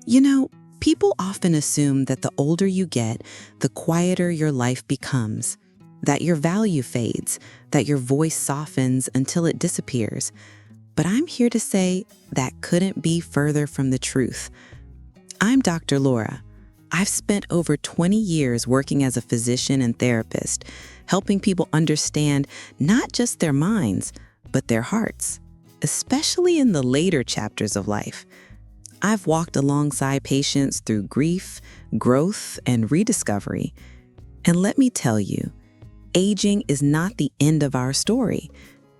You know, people often assume that the older you get, the quieter your life becomes, that your value fades, that your voice softens until it disappears. But I'm here to say that couldn't be further from the truth. I'm Dr. Laura. I've spent over 20 years working as a physician and therapist, helping people understand not just their minds, but their hearts, especially in the later chapters of life. I've walked alongside patients through grief, growth, and rediscovery. And let me tell you, aging is not the end of our story.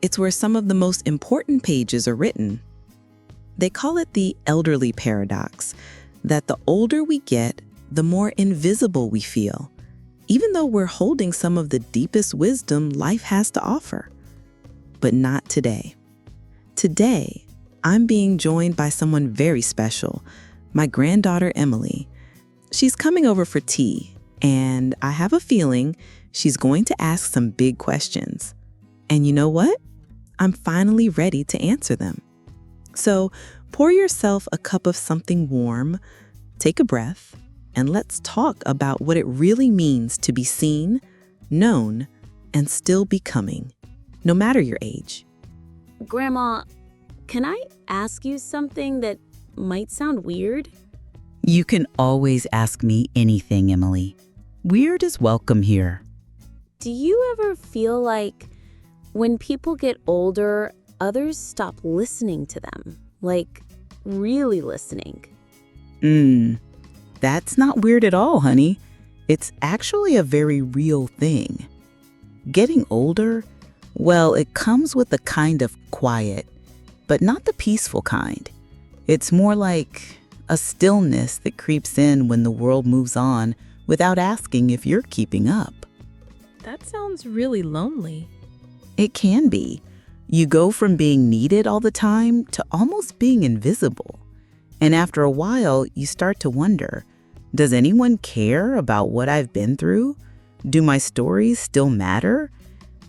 It's where some of the most important pages are written. They call it the elderly paradox, that the older we get, the more invisible we feel, even though we're holding some of the deepest wisdom life has to offer. But not today. Today, I'm being joined by someone very special, my granddaughter, Emily. She's coming over for tea, and I have a feeling she's going to ask some big questions. And you know what? I'm finally ready to answer them. So pour yourself a cup of something warm, take a breath, and let's talk about what it really means to be seen, known, and still becoming, no matter your age. Grandma, can I ask you something that might sound weird? You can always ask me anything, Emily. Weird is welcome here. Do you ever feel like when people get older, others stop listening to them? Like, really listening? That's not weird at all, honey. It's actually a very real thing. Getting older, well, it comes with a kind of quiet, but not the peaceful kind. It's more like a stillness that creeps in when the world moves on without asking if you're keeping up. That sounds really lonely. It can be. You go from being needed all the time to almost being invisible. And after a while, you start to wonder, does anyone care about what I've been through? Do my stories still matter?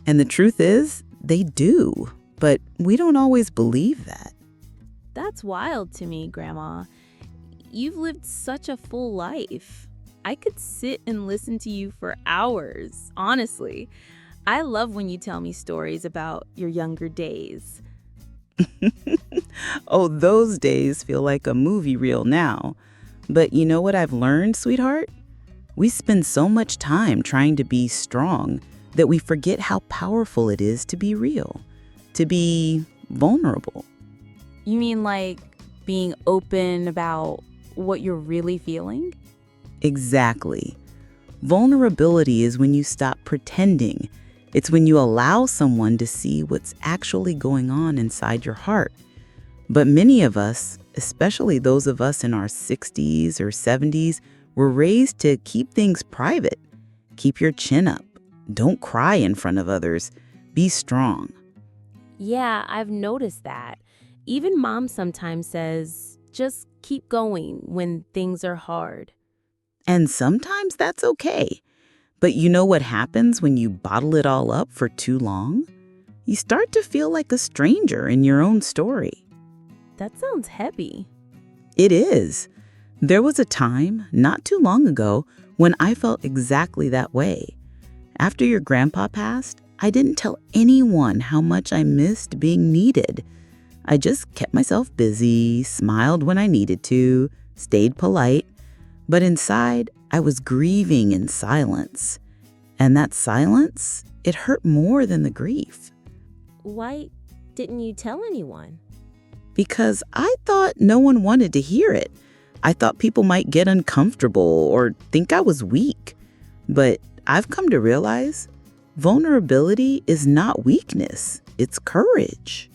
And the truth is, they do, but we don't always believe that. That's wild to me, Grandma. You've lived such a full life. I could sit and listen to you for hours, honestly. I love when you tell me stories about your younger days. Oh, those days feel like a movie reel now. But you know what I've learned, sweetheart? We spend so much time trying to be strong that we forget how powerful it is to be real, to be vulnerable. You mean like being open about what you're really feeling? Exactly. Vulnerability is when you stop pretending. It's when you allow someone to see what's actually going on inside your heart. But many of us, especially those of us in our 60s or 70s, were raised to keep things private. Keep your chin up. Don't cry in front of others. Be strong. Yeah, I've noticed that. Even Mom sometimes says, just keep going when things are hard. And sometimes that's okay. But you know what happens when you bottle it all up for too long? You start to feel like a stranger in your own story. That sounds heavy. It is. There was a time, not too long ago, when I felt exactly that way. After your grandpa passed, I didn't tell anyone how much I missed being needed. I just kept myself busy, smiled when I needed to, stayed polite. But inside, I was grieving in silence. And that silence, it hurt more than the grief. Why didn't you tell anyone? Because I thought no one wanted to hear it. I thought people might get uncomfortable or think I was weak. But I've come to realize vulnerability is not weakness, it's courage.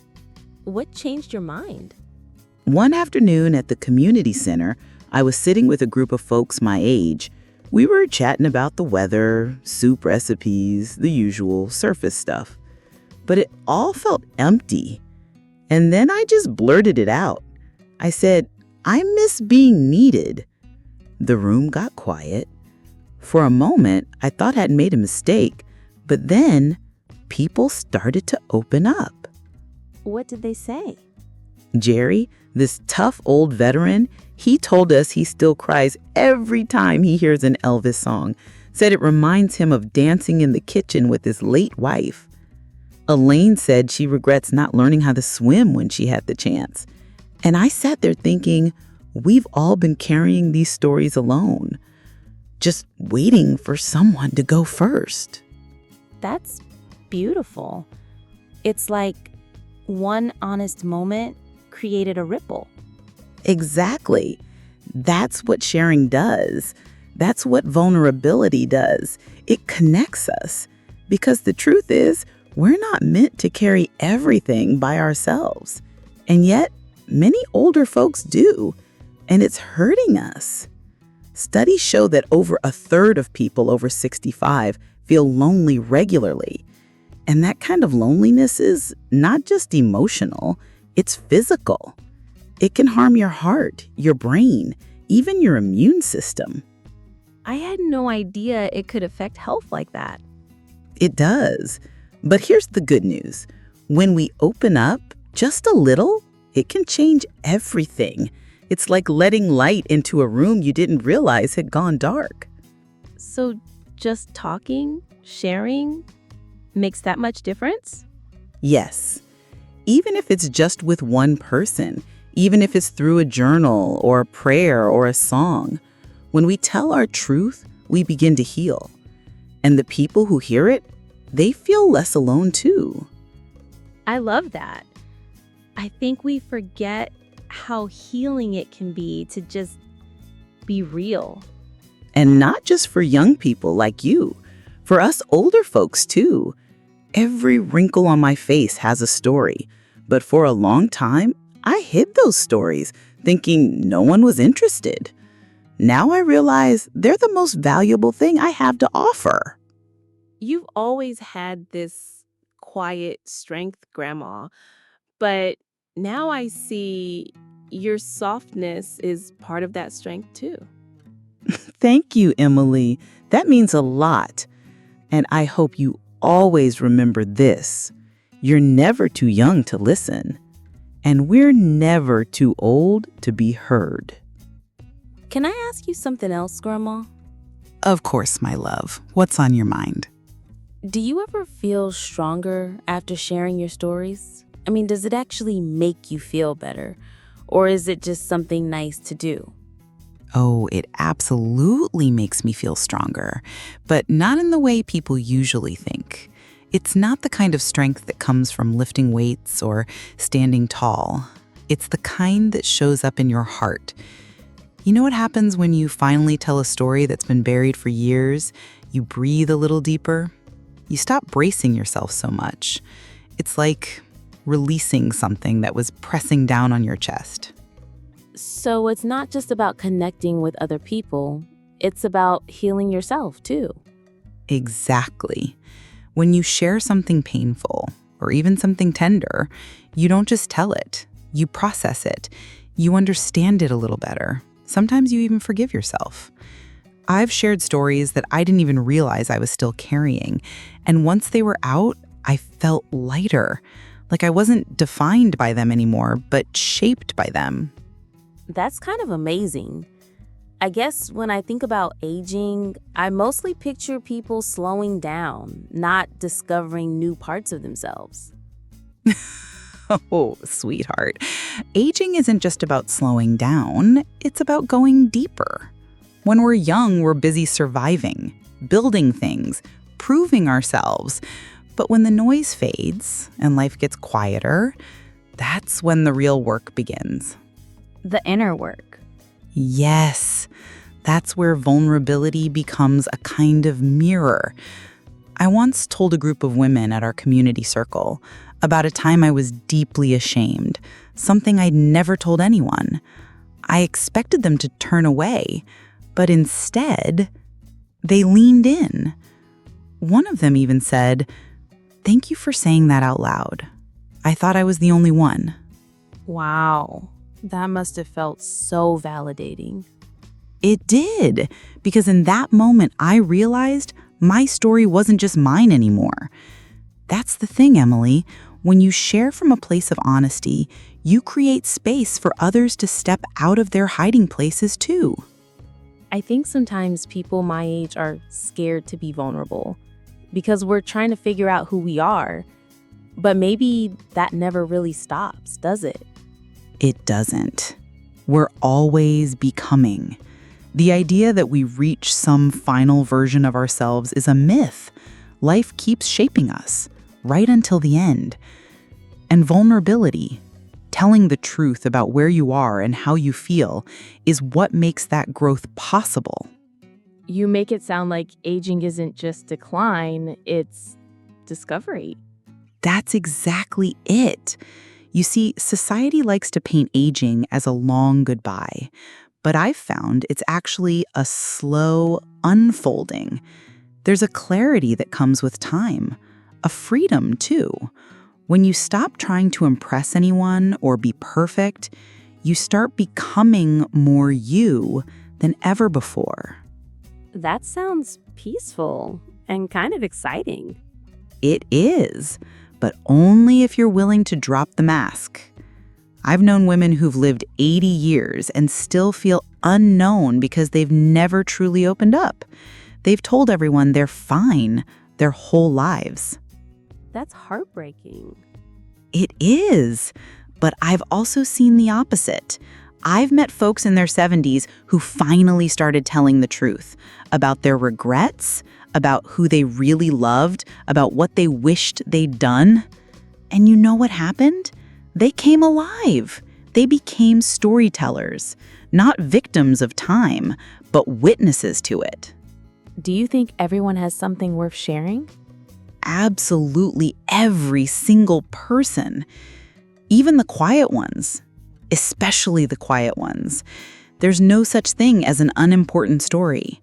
What changed your mind? One afternoon at the community center, I was sitting with a group of folks my age. We were chatting about the weather, soup recipes, the usual surface stuff. But it all felt empty. And then I just blurted it out. I said, I miss being needed. The room got quiet. For a moment, I thought I'd made a mistake, but then people started to open up. What did they say? Jerry, this tough old veteran, He told us he still cries every time he hears an Elvis song, said it reminds him of dancing in the kitchen with his late wife. Elaine said she regrets not learning how to swim when she had the chance. And I sat there thinking, we've all been carrying these stories alone, just waiting for someone to go first. That's beautiful. It's like one honest moment created a ripple. Exactly. That's what sharing does. That's what vulnerability does. It connects us. Because the truth is, we're not meant to carry everything by ourselves. And yet, many older folks do. And it's hurting us. Studies show that over a third of people over 65 feel lonely regularly. And that kind of loneliness is not just emotional, it's physical. It can harm your heart, your brain, even your immune system. I had no idea it could affect health like that. It does. But here's the good news. When we open up just a little, it can change everything. It's like letting light into a room you didn't realize had gone dark. So just talking, sharing, makes that much difference? Yes. Even if it's just with one person, even if it's through a journal or a prayer or a song, when we tell our truth, we begin to heal. And the people who hear it, they feel less alone too. I love that. I think we forget how healing it can be to just be real. And not just for young people like you, for us older folks too. Every wrinkle on my face has a story, but for a long time, I hid those stories, thinking no one was interested. Now I realize they're the most valuable thing I have to offer. You've always had this quiet strength, Grandma, but now I see your softness is part of that strength too. Thank you, Emily. That means a lot. And I hope you always remember this. You're never too young to listen. And we're never too old to be heard. Can I ask you something else, Grandma? Of course, my love. What's on your mind? Do you ever feel stronger after sharing your stories? I mean, does it actually make you feel better? Or is it just something nice to do? Oh, it absolutely makes me feel stronger, but not in the way people usually think. It's not the kind of strength that comes from lifting weights or standing tall. It's the kind that shows up in your heart. You know what happens when you finally tell a story that's been buried for years? You breathe a little deeper. You stop bracing yourself so much. It's like releasing something that was pressing down on your chest. So it's not just about connecting with other people, it's about healing yourself too. Exactly. When you share something painful, or even something tender, you don't just tell it. You process it. You understand it a little better. Sometimes you even forgive yourself. I've shared stories that I didn't even realize I was still carrying. And once they were out, I felt lighter. Like I wasn't defined by them anymore, but shaped by them. That's kind of amazing. I guess when I think about aging, I mostly picture people slowing down, not discovering new parts of themselves. Oh, sweetheart. Aging isn't just about slowing down, it's about going deeper. When we're young, we're busy surviving, building things, proving ourselves. But when the noise fades and life gets quieter, that's when the real work begins. The inner work. Yes, that's where vulnerability becomes a kind of mirror. I once told a group of women at our community circle about a time I was deeply ashamed, something I'd never told anyone. I expected them to turn away, but instead, they leaned in. One of them even said, "Thank you for saying that out loud. I thought I was the only one." Wow, that must have felt so validating. It did, because in that moment, I realized my story wasn't just mine anymore. That's the thing, Emily. When you share from a place of honesty, you create space for others to step out of their hiding places too. I think sometimes people my age are scared to be vulnerable because we're trying to figure out who we are. But maybe that never really stops, does it? It doesn't. We're always becoming. The idea that we reach some final version of ourselves is a myth. Life keeps shaping us, right until the end. And vulnerability, telling the truth about where you are and how you feel, is what makes that growth possible. You make it sound like aging isn't just decline, it's discovery. That's exactly it. You see, society likes to paint aging as a long goodbye, but I've found it's actually a slow unfolding. There's a clarity that comes with time, a freedom too. When you stop trying to impress anyone or be perfect, you start becoming more you than ever before. That sounds peaceful and kind of exciting. It is, but only if you're willing to drop the mask. I've known women who've lived 80 years and still feel unknown because they've never truly opened up. They've told everyone they're fine their whole lives. That's heartbreaking. It is, but I've also seen the opposite. I've met folks in their 70s who finally started telling the truth about their regrets, about who they really loved, about what they wished they'd done. And you know what happened? They came alive. They became storytellers, not victims of time, but witnesses to it. Do you think everyone has something worth sharing? Absolutely every single person, even the quiet ones, especially the quiet ones. There's no such thing as an unimportant story.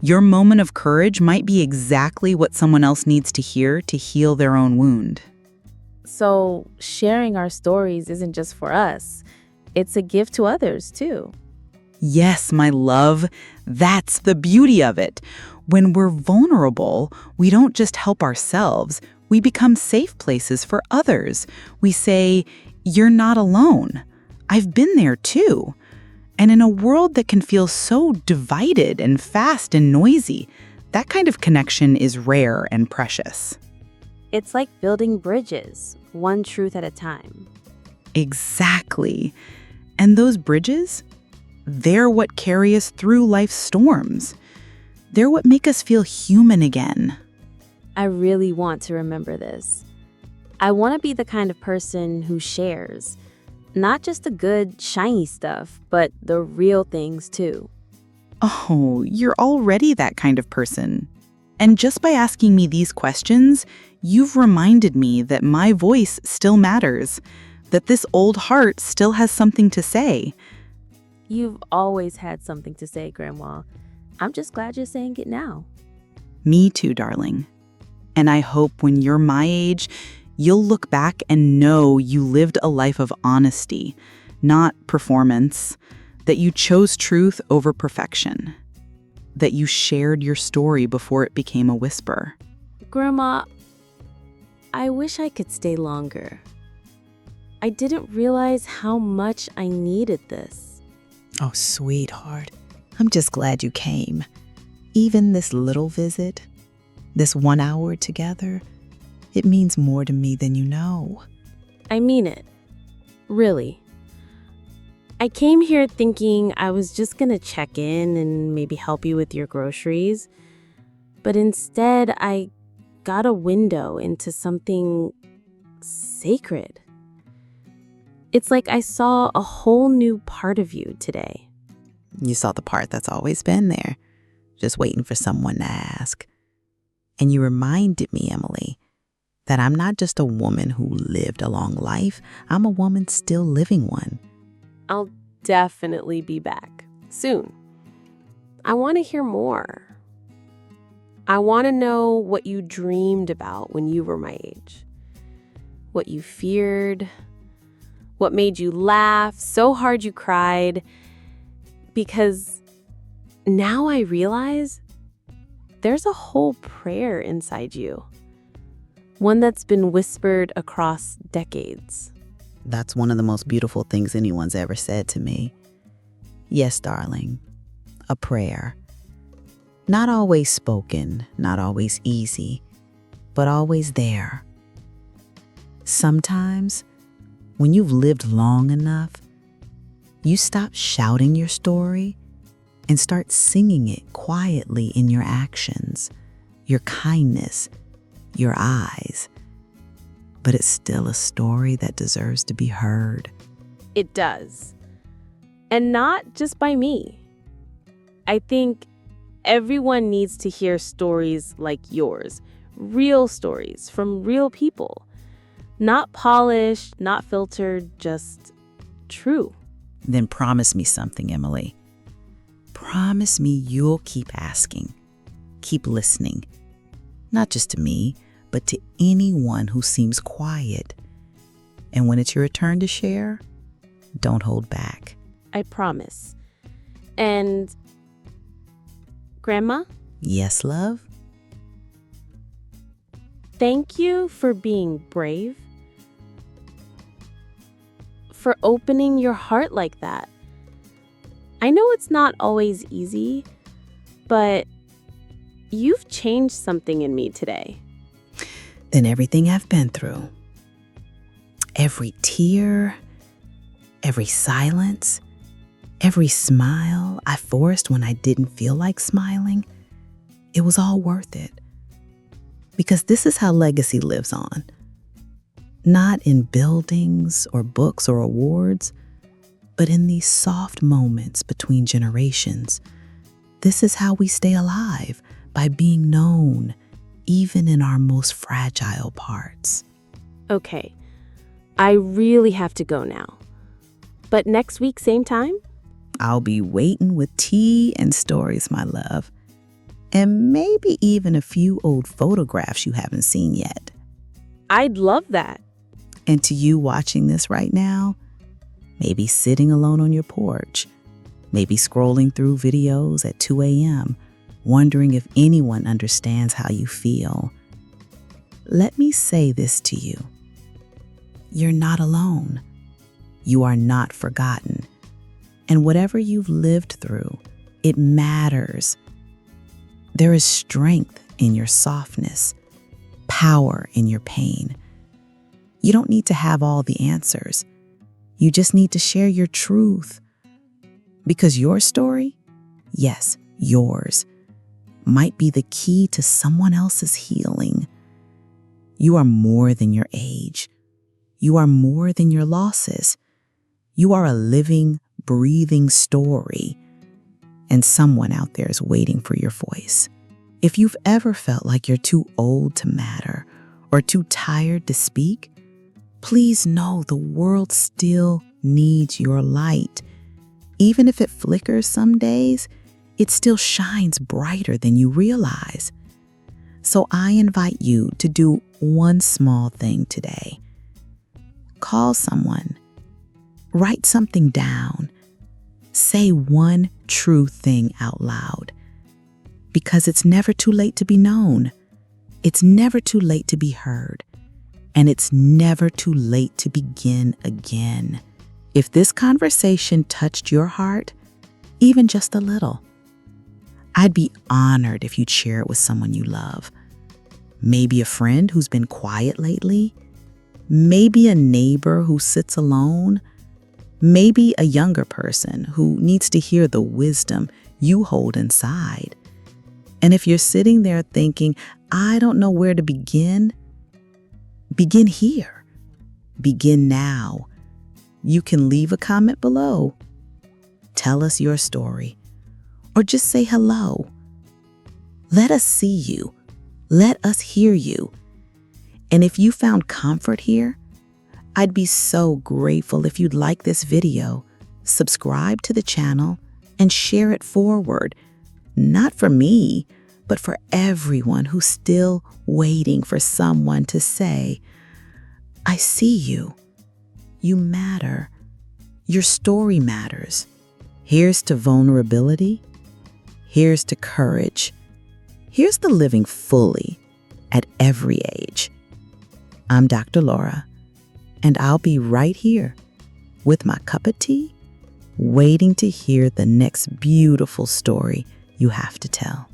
Your moment of courage might be exactly what someone else needs to hear to heal their own wound. So sharing our stories isn't just for us. It's a gift to others, too. Yes, my love, that's the beauty of it. When we're vulnerable, we don't just help ourselves, we become safe places for others. We say, "You're not alone. I've been there too." And in a world that can feel so divided and fast and noisy, that kind of connection is rare and precious. It's like building bridges, one truth at a time. Exactly. And those bridges, they're what carry us through life's storms. They're what make us feel human again. I really want to remember this. I want to be the kind of person who shares, not just the good, shiny stuff, but the real things too. Oh, you're already that kind of person. And just by asking me these questions, you've reminded me that my voice still matters, that this old heart still has something to say. You've always had something to say, Grandma. I'm just glad you're saying it now. Me too, darling. And I hope when you're my age, you'll look back and know you lived a life of honesty, not performance, that you chose truth over perfection, that you shared your story before it became a whisper. Grandma, I wish I could stay longer. I didn't realize how much I needed this. Oh, sweetheart, I'm just glad you came. Even this little visit, this 1 hour together, it means more to me than you know. I mean it. Really. I came here thinking I was just gonna check in and maybe help you with your groceries. But instead, I got a window into something sacred. It's like I saw a whole new part of you today. You saw the part that's always been there, just waiting for someone to ask. And you reminded me, Emily, that I'm not just a woman who lived a long life. I'm a woman still living one. I'll definitely be back soon. I want to hear more. I want to know what you dreamed about when you were my age, what you feared, what made you laugh so hard you cried, because now I realize there's a whole prayer inside you. one that's been whispered across decades. That's one of the most beautiful things anyone's ever said to me. Yes, darling, a prayer. Not always spoken, not always easy, but always there. Sometimes, when you've lived long enough, you stop shouting your story and start singing it quietly in your actions, your kindness, your eyes. But it's still a story that deserves to be heard. It does. And not just by me. I think everyone needs to hear stories like yours, real stories from real people. Not polished, not filtered, just true. Then promise me something, Emily. Promise me you'll keep asking, keep listening, not just to me, but to anyone who seems quiet. And when it's your turn to share, don't hold back. I promise. And Grandma, Yes, love? thank you for being brave, for opening your heart like that. I know it's not always easy, but you've changed something in me today. Than everything I've been through. Every tear, every silence, every smile I forced when I didn't feel like smiling, it was all worth it. Because this is how legacy lives on. Not in buildings or books or awards, but in these soft moments between generations. This is how we stay alive, by being known, even in our most fragile parts. Okay, I really have to go now. But next week, same time? I'll be waiting with tea and stories, my love. And maybe even a few old photographs you haven't seen yet. I'd love that. And to you watching this right now, maybe sitting alone on your porch, maybe scrolling through videos at 2 a.m., wondering if anyone understands how you feel. Let me say this to you. You're not alone. You are not forgotten. And whatever you've lived through, it matters. There is strength in your softness, power in your pain. You don't need to have all the answers. You just need to share your truth. Because your story, yes, yours, might be the key to someone else's healing. You are more than your age. You are more than your losses. You are a living, breathing story. And someone out there is waiting for your voice. If you've ever felt like you're too old to matter or too tired to speak, please know the world still needs your light. Even if it flickers some days, it still shines brighter than you realize. So I invite you to do one small thing today. Call someone. Write something down. Say one true thing out loud. Because it's never too late to be known. It's never too late to be heard. And it's never too late to begin again. If this conversation touched your heart, even just a little, I'd be honored if you'd share it with someone you love. Maybe a friend who's been quiet lately. Maybe a neighbor who sits alone. Maybe a younger person who needs to hear the wisdom you hold inside. And if you're sitting there thinking, I don't know where to begin, begin here. Begin now. You can leave a comment below. Tell us your story. Or just say hello. Let us see you. Let us hear you. And if you found comfort here, I'd be so grateful if you'd like this video, subscribe to the channel, and share it forward. Not for me, but for everyone who's still waiting for someone to say, I see you. You matter. Your story matters. Here's to vulnerability. Here's to courage. Here's to living fully at every age. I'm Dr. Laura, and I'll be right here with my cup of tea, waiting to hear the next beautiful story you have to tell.